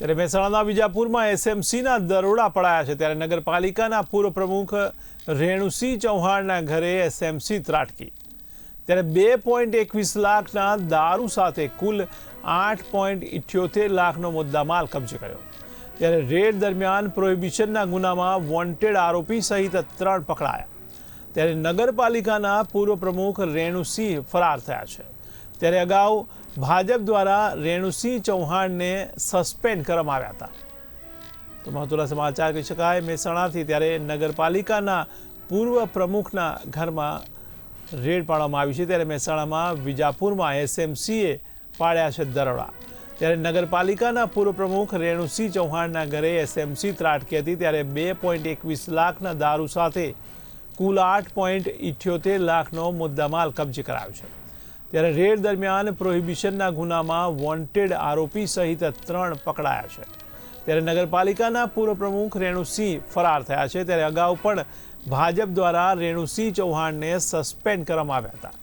ત્યારે મહેસાણાના વિજાપુરમાં એસએમસીના દરોડા પડાયા છે। ત્યારે નગરપાલિકાના પૂર્વ પ્રમુખ રેણુસિંહ ચૌહાણના ઘરે એસએમસી ત્રાટકી। ત્યારે 2.21 લાખના દારૂ સાથે કુલ 8.78 લાખનો મુદ્દામાલ કબજે કર્યો। ત્યારે રેડ દરમિયાન પ્રોહિબિશનના ગુનામાં વોન્ટેડ આરોપી સહિત 3 પકડાયા। ત્યારે નગરપાલિકાના પૂર્વ પ્રમુખ રેણુસિંહ ફરાર થયા છે। ત્યારે અગાઉ ભાજપ દ્વારા રેણુસિંહ ચૌહાણને સસ્પેન્ડ કરવામાં આવ્યા હતા। તો મહત્વના સમાચાર કહી શકાય મહેસાણાથી। ત્યારે નગરપાલિકાના પૂર્વ પ્રમુખના ઘરમાં રેડ પાડવામાં આવી છે। ત્યારે મહેસાણામાં વિજાપુરમાં એસએમસીએ પાડ્યા છે દરોડા। ત્યારે નગરપાલિકાના પૂર્વ પ્રમુખ રેણુસિંહ ચૌહાણના ઘરે એસએમસી ત્રાટકી હતી। ત્યારે 2.21 લાખના દારૂ સાથે કુલ 8.78 લાખનો મુદ્દામાલ કબજે કરાયો છે। ત્યારે રેડ દરમિયાન પ્રોહિબિશનના ગુનામાં વોન્ટેડ આરોપી સહિત 3 પકડાયા છે। ત્યારે નગરપાલિકાના પૂર્વ પ્રમુખ રેણુસિંહ ફરાર થયા છે। ત્યારે અગાઉ પણ ભાજપ દ્વારા રેણુસિંહ ચૌહાણને સસ્પેન્ડ કરવામાં આવ્યા હતા।